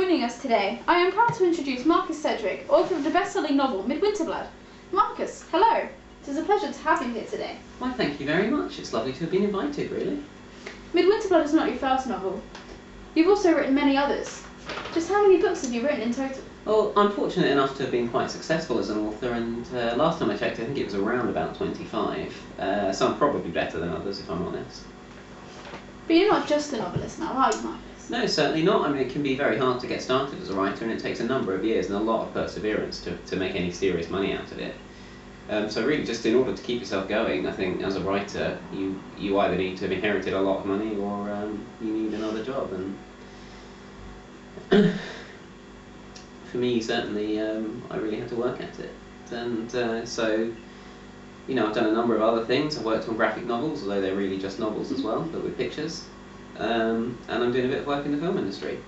joining us today. I am proud to introduce Marcus Sedgwick, author of the best-selling novel Midwinter Blood. Marcus, hello. It is a pleasure to have you here today. Why, thank you very much. It's lovely to have been invited, really. Midwinter Blood is not your first novel. You've also written many others. Just how many books have you written in total? Well, I'm fortunate enough to have been quite successful as an author, and last time I checked, I think it was around about 25. So I'm probably better than others, if I'm honest. But you're not just a novelist now, are you, Marcus? No, certainly not. I mean, it can be very hard to get started as a writer, and it takes a number of years and a lot of perseverance to make any serious money out of it. So really, just in order to keep yourself going, I think as a writer, you either need to have inherited a lot of money or you need another job. And for me, certainly, I really had to work at it. And so, you know, I've done a number of other things. I've worked on graphic novels, although they're really just novels as well, but with pictures. And I'm doing a bit of work in the film industry.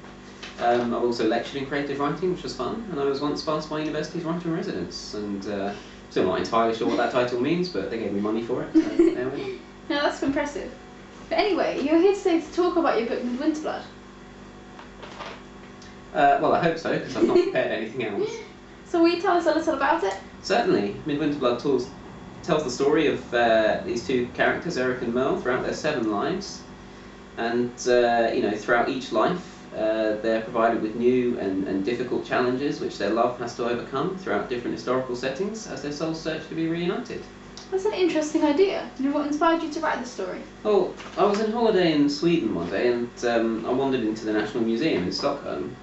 I've also lectured in creative writing, which was fun, and I was once passed by university's writer-in-residence, and still not entirely sure what that title means, but they gave me money for it, so there we go. Now that's impressive. But anyway, you're here today to talk about your book Midwinter Blood. Well, I hope so, because I've not prepared anything else. So will you tell us a little about it? Certainly. Midwinter Blood tells the story of these two characters, Eric and Merle, throughout their 7 lives. And, you know, throughout each life, they're provided with new and difficult challenges which their love has to overcome throughout different historical settings as their souls search to be reunited. That's an interesting idea. And what inspired you to write the story? Well, I was on holiday in Sweden one day, and I wandered into the National Museum in Stockholm,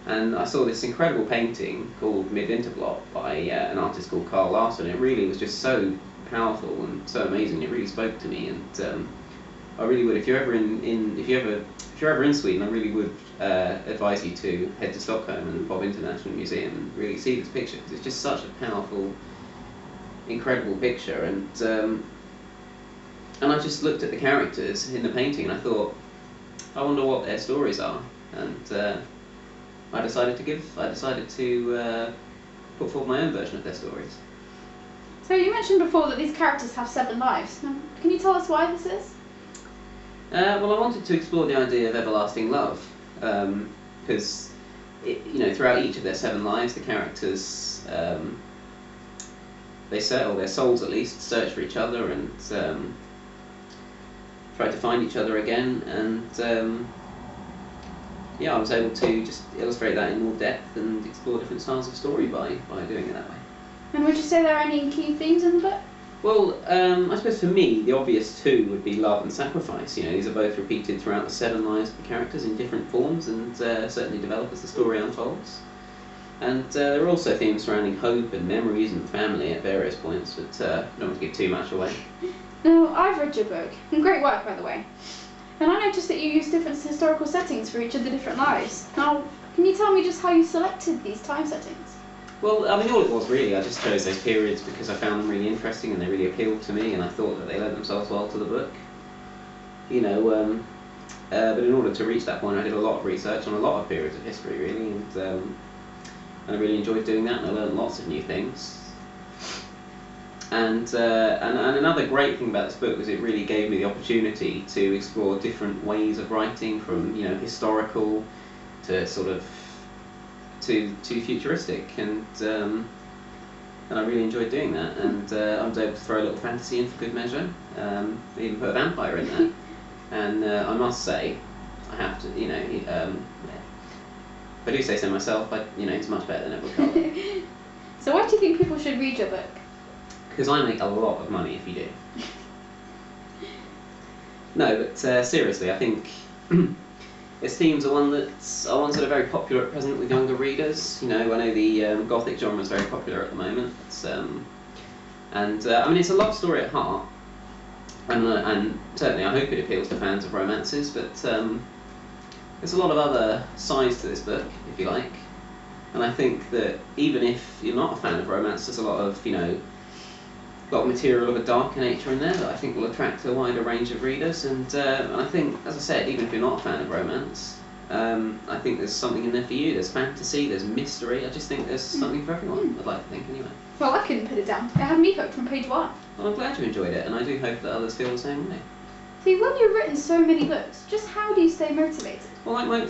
and I saw this incredible painting called Midwinter Blood by an artist called Carl Larsson. It really was just so powerful and so amazing. It really spoke to me, and I really would, if you're ever in Sweden, I really would advise you to head to Stockholm and pop into the National Museum and really see this picture, because it's just such a powerful, incredible picture. And I just looked at the characters in the painting and I thought, I wonder what their stories are. And I decided to put forward my own version of their stories. So you mentioned before that these characters have 7 lives. Now, can you tell us why this is? Well, I wanted to explore the idea of everlasting love, because you know, throughout each of their 7 lives, the characters their souls at least search for each other and try to find each other again. And yeah, I was able to just illustrate that in more depth and explore different styles of story by doing it that way. And would you say there are any key themes in the book? Well, I suppose for me, the obvious 2 would be love and sacrifice. You know, these are both repeated throughout the 7 lives of the characters in different forms, and certainly develop as the story unfolds. And there are also themes surrounding hope and memories and family at various points, but I don't want to give too much away. Now, I've read your book, and great work, by the way. And I noticed that you use different historical settings for each of the different lives. Now, can you tell me just how you selected these time settings? Well, I mean, all it was really, I just chose those periods because I found them really interesting and they really appealed to me, and I thought that they lent themselves well to the book. You know, but in order to reach that point, I did a lot of research on a lot of periods of history, really, and I really enjoyed doing that, and I learned lots of new things. And another great thing about this book was it really gave me the opportunity to explore different ways of writing, from, you know, historical to sort of to futuristic, and I really enjoyed doing that. And I was able to throw a little fantasy in for good measure, even put a vampire in there. And I must say, I have to, you know, if I do say so myself, but you know, it's much better than Edward Cullen. So why do you think people should read your book? Because I make a lot of money if you do. No, but seriously, I think its themes are ones that are very popular at present with younger readers. You know, I know the Gothic genre is very popular at the moment. I mean, it's a love story at heart, and certainly I hope it appeals to fans of romances, but there's a lot of other sides to this book, if you like. And I think that even if you're not a fan of romance, there's a lot of, you know, material of a darker nature in there that I think will attract a wider range of readers. And I think, as I said, even if you're not a fan of romance, I think there's something in there for you. There's fantasy, there's mystery. I just think there's something for everyone, I'd like to think, anyway. Well, I couldn't put it down. It had me hooked from page 1. Well, I'm glad you enjoyed it, and I do hope that others feel the same way. See, when you've written so many books, just how do you stay motivated? Well, like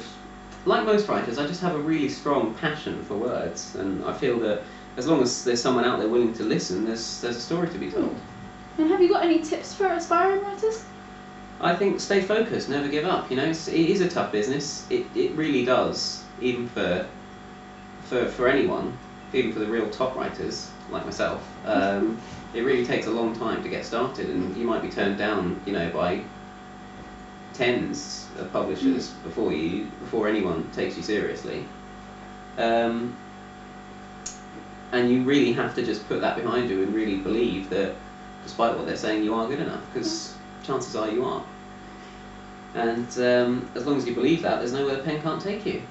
like most writers, I just have a really strong passion for words, and I feel that as long as there's someone out there willing to listen, there's a story to be told. And have you got any tips for aspiring writers? I think stay focused, never give up. You know, it is a tough business. It really does, even for anyone, even for the real top writers like myself. It really takes a long time to get started, and you might be turned down, you know, by tens of publishers before anyone takes you seriously. And you really have to just put that behind you and really believe that, despite what they're saying, you are good enough, because chances are you are. And as long as you believe that, there's nowhere the pen can't take you.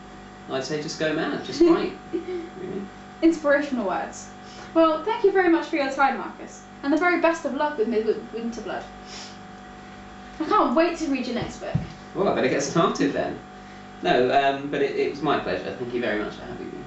I'd say just go mad, just write. Really. Inspirational words. Well, thank you very much for your time, Marcus, and the very best of luck with Midwinter Blood. I can't wait to read your next book. Well, I better get started then. No, but it was my pleasure. Thank you very much for having me.